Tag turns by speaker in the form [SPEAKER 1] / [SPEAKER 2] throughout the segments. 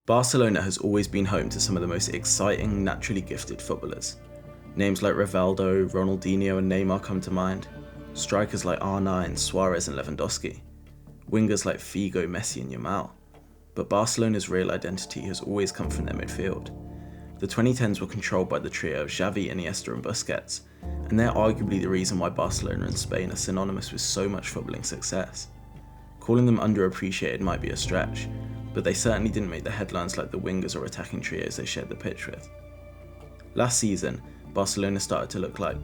[SPEAKER 1] Barcelona has always been home to some of the most exciting, naturally gifted footballers. Names like Rivaldo, Ronaldinho and Neymar come to mind. Strikers like R9, Suarez and Lewandowski. Wingers like Figo, Messi and Yamal. But Barcelona's real identity has always come from their midfield. The 2010s were controlled by the trio of Xavi, Iniesta and Busquets, and they're arguably the reason why Barcelona and Spain are synonymous with so much footballing success. Calling them underappreciated might be a stretch, but they certainly didn't make the headlines like the wingers or attacking trios they shared the pitch with. Last season, Barcelona started to look like,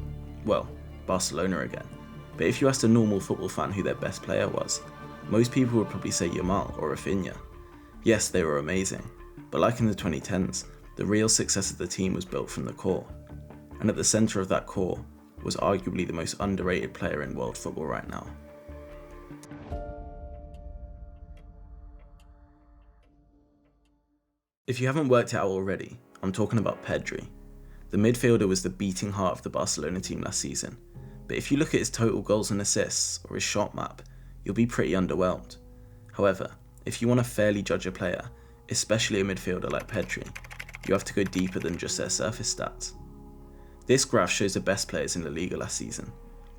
[SPEAKER 1] well, Barcelona again. But if you asked a normal football fan who their best player was, most people would probably say Yamal or Rafinha. Yes, they were amazing, but like in the 2010s, the real success of the team was built from the core. And at the centre of that core was arguably the most underrated player in world football right now. If you haven't worked it out already, I'm talking about Pedri. The midfielder was the beating heart of the Barcelona team last season, but if you look at his total goals and assists or his shot map, you'll be pretty underwhelmed. However, if you want to fairly judge a player, especially a midfielder like Pedri, you have to go deeper than just their surface stats. This graph shows the best players in La Liga last season.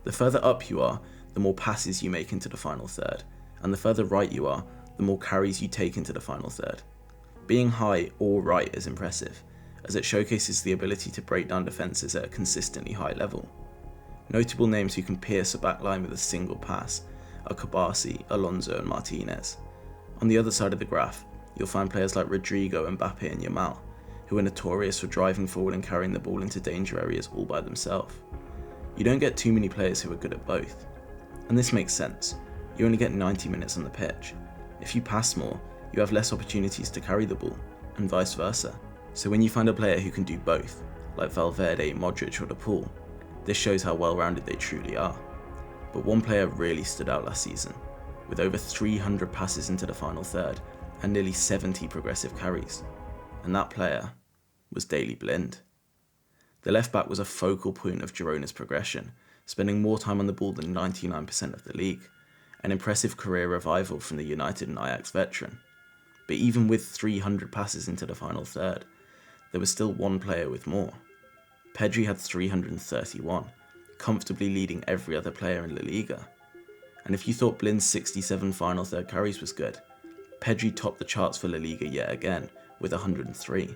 [SPEAKER 1] The further up you are, the more passes you make into the final third, and the further right you are, the more carries you take into the final third. Being high or right is impressive, as it showcases the ability to break down defences at a consistently high level. Notable names who can pierce a backline with a single pass are Kabasi, Alonso and Martinez. On the other side of the graph, you'll find players like Rodrigo, Mbappe and Yamal, who are notorious for driving forward and carrying the ball into danger areas all by themselves. You don't get too many players who are good at both. And this makes sense. You only get 90 minutes on the pitch. If you pass more, you have less opportunities to carry the ball, and vice versa. So when you find a player who can do both, like Valverde, Modric or De Paul, this shows how well-rounded they truly are. But one player really stood out last season, with over 300 passes into the final third and nearly 70 progressive carries. And that player was Daley Blind. The left-back was a focal point of Girona's progression, spending more time on the ball than 99% of the league, an impressive career revival from the United and Ajax veteran. But even with 300 passes into the final third, there was still one player with more. Pedri had 331, comfortably leading every other player in La Liga. And if you thought Blind's 67 final third carries was good, Pedri topped the charts for La Liga yet again with 103.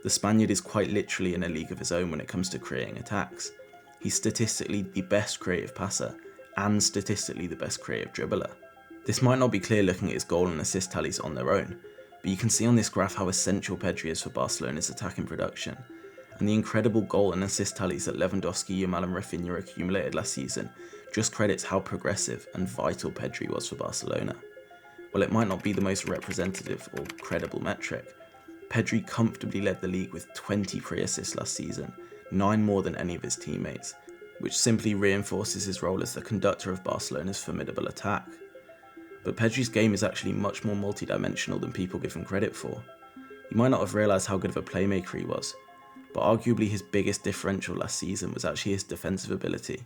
[SPEAKER 1] The Spaniard is quite literally in a league of his own when it comes to creating attacks. He's statistically the best creative passer and statistically the best creative dribbler. This might not be clear looking at his goal and assist tallies on their own, but you can see on this graph how essential Pedri is for Barcelona's attacking production, and the incredible goal and assist tallies that Lewandowski, Yamal and Rafinha accumulated last season just credits how progressive and vital Pedri was for Barcelona. While it might not be the most representative or credible metric, Pedri comfortably led the league with 20 pre-assists last season, 9 more than any of his teammates, which simply reinforces his role as the conductor of Barcelona's formidable attack. But Pedri's game is actually much more multi-dimensional than people give him credit for. You might not have realised how good of a playmaker he was, but arguably his biggest differential last season was actually his defensive ability.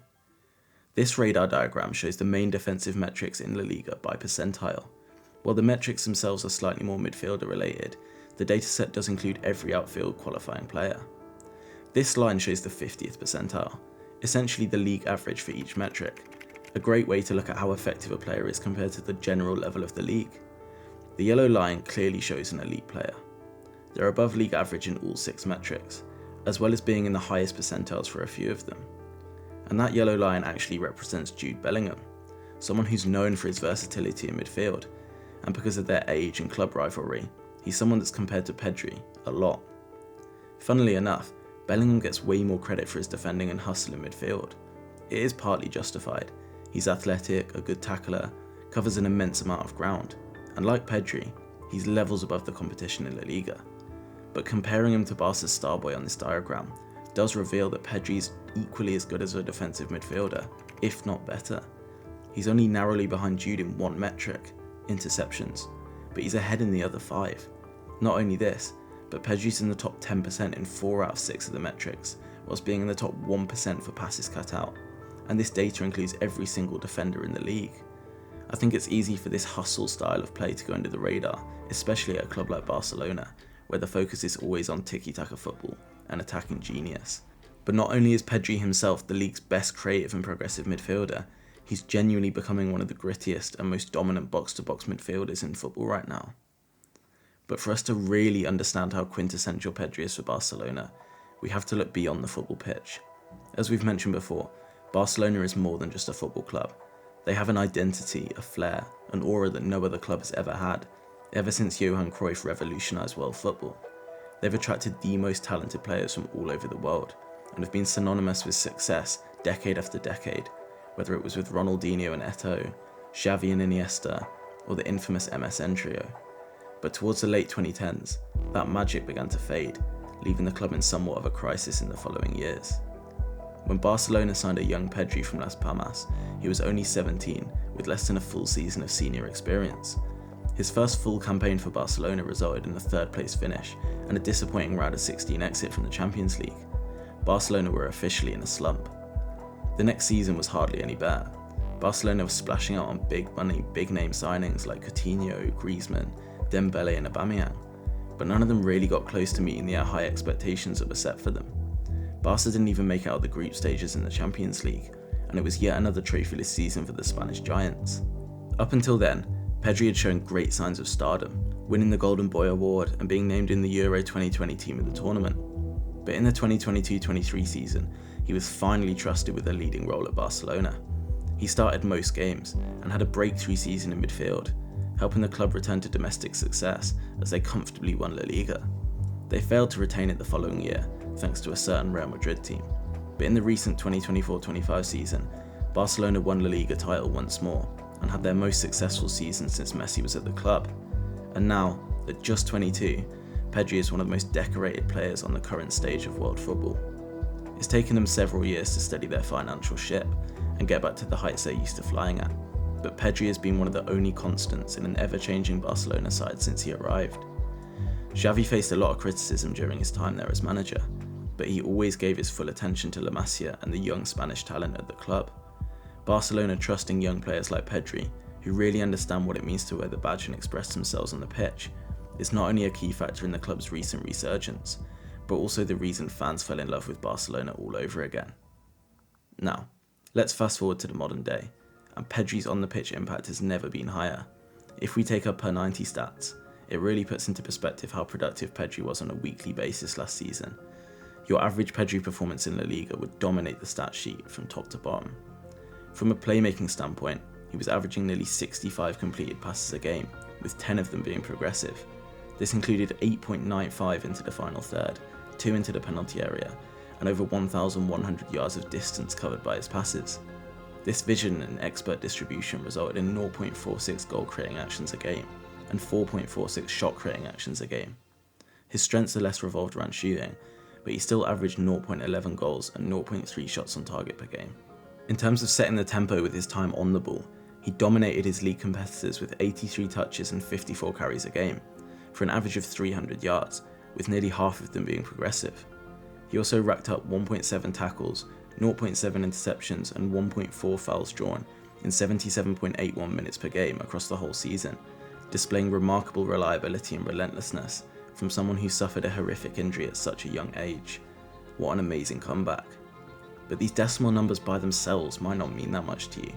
[SPEAKER 1] This radar diagram shows the main defensive metrics in La Liga by percentile. While the metrics themselves are slightly more midfielder related, the dataset does include every outfield qualifying player. This line shows the 50th percentile, essentially the league average for each metric, a great way to look at how effective a player is compared to the general level of the league. The yellow line clearly shows an elite player. They're above league average in all 6 metrics, as well as being in the highest percentiles for a few of them. And that yellow line actually represents Jude Bellingham, someone who's known for his versatility in midfield, and because of their age and club rivalry, he's someone that's compared to Pedri a lot. Funnily enough, Bellingham gets way more credit for his defending and hustle in midfield. It is partly justified. He's athletic, a good tackler, covers an immense amount of ground, and like Pedri, he's levels above the competition in La Liga. But comparing him to Barca's starboy on this diagram does reveal that Pedri's equally as good as a defensive midfielder, if not better. He's only narrowly behind Jude in one metric, interceptions, but he's ahead in the other 5. Not only this, but Pedri's in the top 10% in 4 out of 6 of the metrics, whilst being in the top 1% for passes cut out, and this data includes every single defender in the league. I think it's easy for this hustle style of play to go under the radar, especially at a club like Barcelona, where the focus is always on tiki-taka football and attacking genius. But not only is Pedri himself the league's best creative and progressive midfielder, he's genuinely becoming one of the grittiest and most dominant box-to-box midfielders in football right now. But for us to really understand how quintessential Pedri is for Barcelona, we have to look beyond the football pitch. As we've mentioned before, Barcelona is more than just a football club. They have an identity, a flair, an aura that no other club has ever had, ever since Johan Cruyff revolutionised world football. They've attracted the most talented players from all over the world, and have been synonymous with success decade after decade, whether it was with Ronaldinho and Eto'o, Xavi and Iniesta, or the infamous MSN trio. But towards the late 2010s, that magic began to fade, leaving the club in somewhat of a crisis in the following years. When Barcelona signed a young Pedri from Las Palmas, he was only 17, with less than a full season of senior experience. His first full campaign for Barcelona resulted in a third-place finish and a disappointing round of 16 exit from the Champions League. Barcelona were officially in a slump. The next season was hardly any better. Barcelona was splashing out on big money, big name signings like Coutinho, Griezmann, Dembele and Aubameyang, but none of them really got close to meeting the high expectations that were set for them. Barca didn't even make it out of the group stages in the Champions League, and it was yet another trophyless season for the Spanish Giants. Up until then, Pedri had shown great signs of stardom, winning the Golden Boy Award and being named in the Euro 2020 team of the tournament. But in the 2022-23 season, he was finally trusted with a leading role at Barcelona. He started most games and had a breakthrough season in midfield, helping the club return to domestic success as they comfortably won La Liga. They failed to retain it the following year, thanks to a certain Real Madrid team. But in the recent 2024-25 season, Barcelona won La Liga title once more and had their most successful season since Messi was at the club. And now, at just 22, Pedri is one of the most decorated players on the current stage of world football. It's taken them several years to steady their financial ship and get back to the heights they're used to flying at, but Pedri has been one of the only constants in an ever-changing Barcelona side since he arrived. Xavi faced a lot of criticism during his time there as manager, but he always gave his full attention to La Masia and the young Spanish talent at the club. Barcelona trusting young players like Pedri, who really understand what it means to wear the badge and express themselves on the pitch, is not only a key factor in the club's recent resurgence, but also the reason fans fell in love with Barcelona all over again. Now, let's fast forward to the modern day, and Pedri's on-the-pitch impact has never been higher. If we take our per 90 stats, it really puts into perspective how productive Pedri was on a weekly basis last season. Your average Pedri performance in La Liga would dominate the stat sheet from top to bottom. From a playmaking standpoint, he was averaging nearly 65 completed passes a game, with 10 of them being progressive. This included 8.95 into the final third, 2 into the penalty area, and over 1,100 yards of distance covered by his passes. This vision and expert distribution resulted in 0.46 goal-creating actions a game, and 4.46 shot-creating actions a game. His strengths are less revolved around shooting, but he still averaged 0.11 goals and 0.3 shots on target per game. In terms of setting the tempo with his time on the ball, he dominated his league competitors with 83 touches and 54 carries a game, for an average of 300 yards, with nearly half of them being progressive. He also racked up 1.7 tackles, 0.7 interceptions and 1.4 fouls drawn in 77.81 minutes per game across the whole season, displaying remarkable reliability and relentlessness from someone who suffered a horrific injury at such a young age. What an amazing comeback. But these decimal numbers by themselves might not mean that much to you,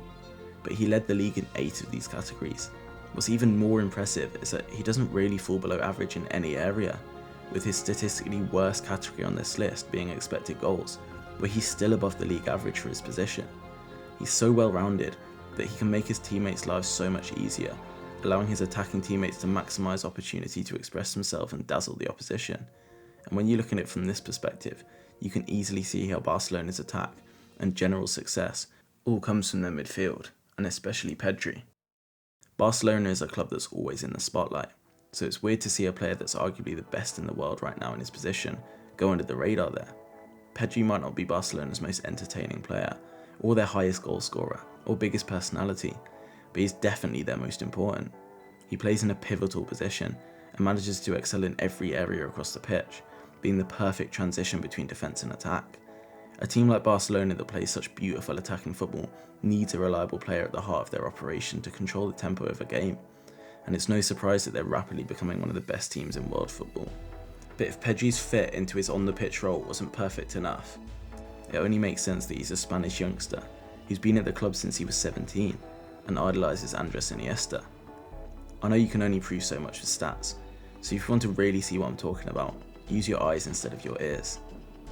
[SPEAKER 1] but he led the league in 8 of these categories. What's even more impressive is that he doesn't really fall below average in any area, with his statistically worst category on this list being expected goals, where he's still above the league average for his position. He's so well rounded that he can make his teammates' lives so much easier, allowing his attacking teammates to maximise opportunity to express himself and dazzle the opposition. And when you look at it from this perspective, you can easily see how Barcelona's attack and general success all comes from their midfield, and especially Pedri. Barcelona is a club that's always in the spotlight, so it's weird to see a player that's arguably the best in the world right now in his position go under the radar there. Pedri might not be Barcelona's most entertaining player, or their highest goal scorer, or biggest personality, but he's definitely their most important. He plays in a pivotal position and manages to excel in every area across the pitch, being the perfect transition between defence and attack. A team like Barcelona that plays such beautiful attacking football needs a reliable player at the heart of their operation to control the tempo of a game, and it's no surprise that they're rapidly becoming one of the best teams in world football. But if Pedri's fit into his on-the-pitch role wasn't perfect enough, it only makes sense that he's a Spanish youngster who's been at the club since he was 17 and idolises Andres Iniesta. I know you can only prove so much with stats, so if you want to really see what I'm talking about, use your eyes instead of your ears.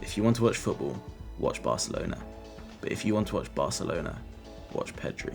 [SPEAKER 1] If you want to watch football, watch Barcelona. But if you want to watch Barcelona, watch Pedri.